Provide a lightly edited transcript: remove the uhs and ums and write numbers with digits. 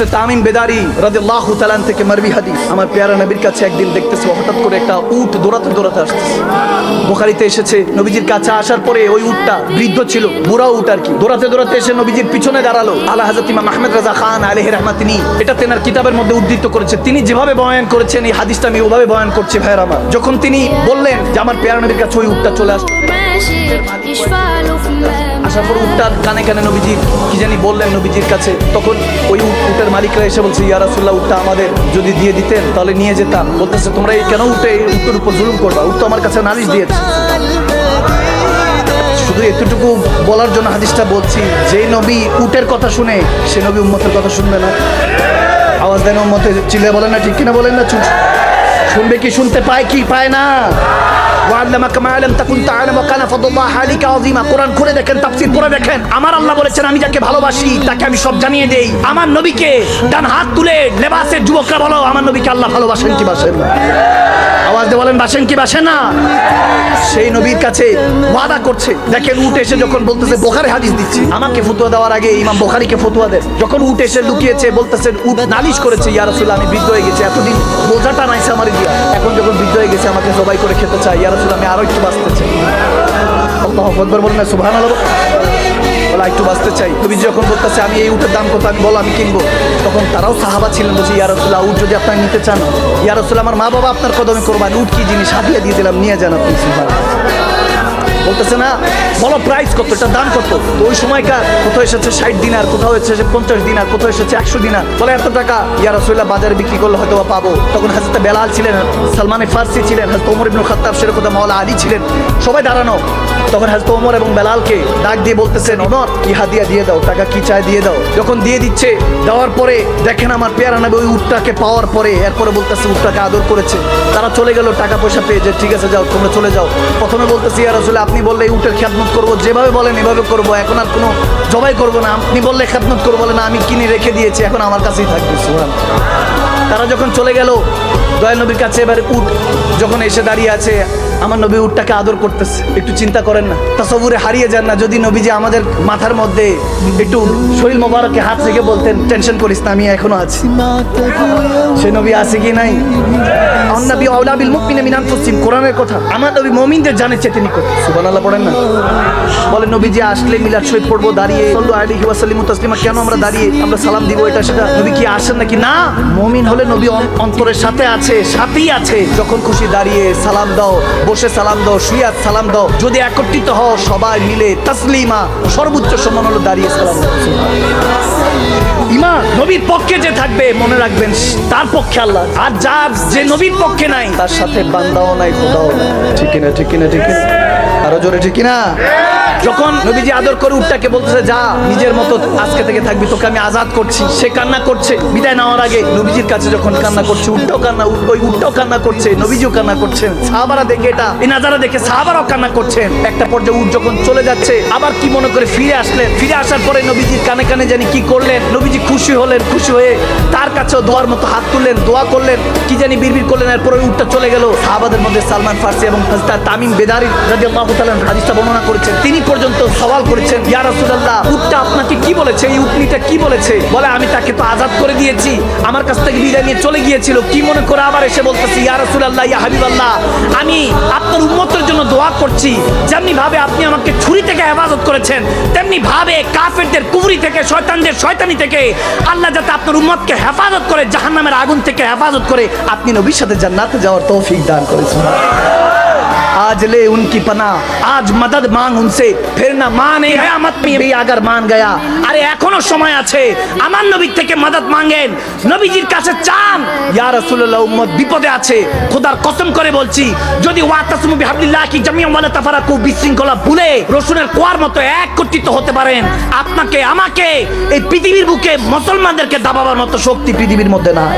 বলতেছে তামিম বেদারি রাদিয়াল্লাহু তাআলা থেকে মারবি হাদিস, আমার পেয়ারা নবীর কাছে একদিন দেখতেছে হঠাৎ করে একটা উট দৌড়াতে দৌড়াতে আসতেছে। বুখারীতে এসেছে নবীজির কাছে আসার পরে ওই উটটা বৃদ্ধ ছিল, বুড়া উট আর কি, দৌড়াতে দৌড়াতে এসে নবীজির পিছনে দাঁড়ালো। আলা হযরত ইমাম আহমদ রাজা খান আলাইহি রাহমাত তিনি এটা তেনার কিতাবের মধ্যে উদ্ধৃত করেছে। তিনি যেভাবে বয়ান করেছেন এই হাদিসটা আমি ওভাবে বয়ান করছি ভাইরা আমার। যখন তিনি বললেন যে আমার পেয়ারা নবীর কাছে ওই উটটা চলে আসলো, আসার পর উটটার কানে কানে নবীজি কি জানি বললেন নবীজির কাছে, তখন ওই উটের মালিকরা এসে বলছে ইয়া রাসূলুল্লাহ উটটা আমাদের যদি দিয়ে দিতেন তাহলে নিয়ে যেতাম। বলতেছে তোমরা এই কেন উটের উপর জুলুম করবা, উট তো আমার কাছে নালিশ দিয়েছে। শুধু এতটুকু বলার জন্য হাদিসটা বলছি, যে নবী উটের কথা শুনে সে নবী উম্মতের কথা শুনবে না। আওয়াজ দেন উম্মতে, চিল্লে বলেন না, ঠিক কিনা বলেন না? শুনবে কি? শুনতে পায় কি? পায় না। কোরআন খুলে দেখেন, তাফসীর পড়ে দেখেন, আমার আল্লাহ বলেছেন আমি যাকে ভালোবাসি তাকে আমি সব জানিয়ে দেই। আমার নবীকে ডান হাত তুলে লেবাসের যুবকরা বলো আমার নবীকে আল্লাহ ভালোবাসেন কি বাসেন না? আওয়াজ দিয়ে বলেন বাসেন কি বাসেন না? সেই নবীর কাছে ওয়াদা করছে। দেখেন উট এসে যখন বলতেছে বুখারী হাদিস দিচ্ছি, আমাকে ফতোয়া দেওয়ার আগে ইমাম বুখারীকে ফতোয়া দেন। যখন উট এসে লুকিয়েছে বলতেছে উট নালিশ করেছে ইয়া রাসূলুল্লাহ আমি বৃদ্ধ হয়ে গেছি, এতদিন বোঝাটা নাইছে আমার দিয়া, এখন যখন বৃদ্ধ হয়ে গেছে আমাকে জবাই করে খেতে চাই, ইয়া রাসূলুল্লাহ আমি আরো একটু বাঁচতে চাই। আল্লাহু আকবার বলেন না সুবহানাল্লাহ, বলে একটু বাঁচতে চাই। নবী যখন বলতেছে আমি এই উটের দাম কত, আমি বলো আমি কিনবো, তখন তারাও সাহাবা ছিলেন, বলছে ইয়া রাসূলুল্লাহ উট যদি আপনারা নিতে চান, ইয়া রাসূলুল্লাহ আমার মা বাবা আপনার কদমে কোরবান, উট কি জিনিস হাদিয়া দিয়ে দিলাম, নিয়ে যান আপনি। বলতেছে না বলো প্রাইস কত, এটা দাম কত। তো ওই সময়কার কোথাও এসেছে 60 দিনার, কোথাও এসেছে 50 দিনার, কোথাও এসেছে 100 দিনার। বলে এত টাকা ইয়া রাসূলুল্লাহ বাজারে বিক্রি করলে হয়তো বা পাবো। তখন হযরত বেলাল ছিলেন, সালমান ফারসি ছিলেন, হযরত ওমর ইবনে খাত্তাব শেরকুদা মাওলা আলী ছিলেন, সবাই দাঁড়ানো। তখন হযরত ওমর এবং বেলালকে ডাক দিয়ে বলতেছেন ওমর কি হাদিয়া দিয়ে দাও, টাকা কি চাই দিয়ে দাও। যখন দিয়ে দিচ্ছে, দেওয়ার পরে দেখেন আমার পেয়ারা নবী ওই উটটাকে পাওয়ার পরে এরপরে বলতেছে উটটাকে আদর করেছে। তারা চলে গেল টাকা পয়সা পেয়ে, যে ঠিক আছে যাও তোমরা চলে যাও। প্রথমে বলতেছে ইয়া রাসূলুল্লাহ আপনি বললে এই উটের খেদমত করবো, যেভাবে বলেন এভাবে করবো, এখন আর কোনো জবাই করবো না। আপনি বললে খেদমত করবো, বলে না আমি কিনে রেখে দিয়েছি, এখন আমার কাছেই থাকবে। সুবহানাল্লাহ। তারা যখন চলে গেল দয়াল নবীর কাছে, এবারে উট যখন এসে দাঁড়িয়ে আছে, আমার নবী উটটাকে আদর করতেছে। একটু চিন্তা করেন না, তাসাউরে হারিয়ে যান না, যদি নবী যে আমাদের মাথার মধ্যে একটু শরীর মোবারকে হাত রেখে বলতেন টেনশন করিস না আমি এখনো আছি, সে নবী আছে কি নাই? আমার নবী আওলা বিল মুমিনিনা মিন আনফুসিহিম, কোরআনের কথা, আমার নবী মুমিনদের জানে চেয়ে তিনি কত। সুবহানাল্লাহ পড়েন না? বলে নবী যে আসলে মিলাদ শরীফ পড়বো দাঁড়িয়ে, সাল্লাল্লাহু আলাইহি ওয়াসাল্লাম তাসলিমা, কেন আমরা দাঁড়িয়ে আমরা সালাম দিব এটা সেটা, নবী কি আসেন নাকি? না, মুমিন হলে নবী অন্তরের সাথে আছে, সাথেই আছে। যখন খুশি দাঁড়িয়ে সালাম দাও, বসে সালাম দাও, শুয়ে সালাম দাও, যদি একত্রিত হও সবাই মিলে তাসলিমা, সর্বোচ্চ সম্মান হলো দাঁড়িয়ে সালাম দাও। ইমান নবীর পক্ষে যে থাকবে মনে রাখবেন তার পক্ষে আল্লাহ, আর যার যে নবীর পক্ষে নাই তার সাথে বান্দাও নাই খোদাও নাই। ঠিক কিনা? ঠিক কিনা? ঠিক কিনা? আরো জোরে ঠিক কিনা? যখন নবীজি আদর করে উটটাকে বলতেছে যা নিজের মতো আজকে থেকে থাকবি, তোকে আমি আজাদ করছি, সে কান্না করছে। বিদায় নেওয়ার আগে নবীজির কাছে যখন কান্না করছে, উটটাও কান্না, ওই উটটাও কান্না করছে, নবীজিও কান্না করছেন। সাহাবারা দেখে এটা, এই নাজারা দেখে সাহাবারাও কান্না করছেন। একটা পর্যায়ে উট যখন চলে যাচ্ছে, আবার কি মনে করে ফিরে আসলেন। ফিরে আসার পরে নবীজির কানে কানে জানি কি করলেন, নবীজি খুশি হলেন, খুশি হয়ে তার কাছেও দোয়ার মতো হাত তুললেন, দোয়া করলেন, কি জানি বিড়বিড় করলেন। এরপরে উটটা চলে গেল। সাহাবাদের মধ্যে সালমান ফারসি এবং হযরত তামিম বেদারি রাদিয়াল্লাহু তাআলা হাদিসটা বর্ণনা করেছেন। তিনি পর্যন্ত সওয়াল করেছেন ইয়া রাসূলুল্লাহ উটটা আপনাকে কি বলেছে, এই উটনিটা কি বলেছে? বলে আমি তাকে তো আজাদ করে দিয়েছি, আমার কাছ থেকে বিদায় নিয়ে চলে গিয়েছিল, কি মনে করে আবার এসে বলতেছি ইয়া রাসূলুল্লাহ ইয়া হাবিবাল্লাহ আমি আপনার উম্মতের জন্য দোয়া করছি, যেমনি ভাবে আপনি আমাকে ছুরি থেকে হেফাজত করেছেন, তেমনি ভাবে কাফেরদের কুফরি থেকে, শয়তানদের শয়তানি থেকে আল্লাহ যাতে আপনার উম্মতকে হেফাজত করে, জাহান্নামের আগুন থেকে হেফাজত করে আপনি নবীর সাথে জান্নাতে যাওয়ার তৌফিক দান করেছেন। आज ले उनकी पना, आज मदद मांग उनसे, फिर ना माने क़यामत में भी अगर मान गया। আরে এখনো সময় আছে, আমার নবীর থেকে মদদ মাঙ্গেন, নবীজির কাছে চান। ইয়া রাসূলুল্লাহ উম্মত বিপদে আছে, খোদার কসম করে বলছি, যদি ওয়াতাসমু বিহাবলিল্লাহ কি জামিআন ওয়ালা তাফারাকু, বিশৃঙ্খলা ভুলে রসুলের কোয়ার মতো একত্রিত হতে পারেন, আপনাকে আমাকে এই পৃথিবীর বুকে মুসলমানদেরকে দাবাবার মতো শক্তি পৃথিবীর মধ্যে নাই।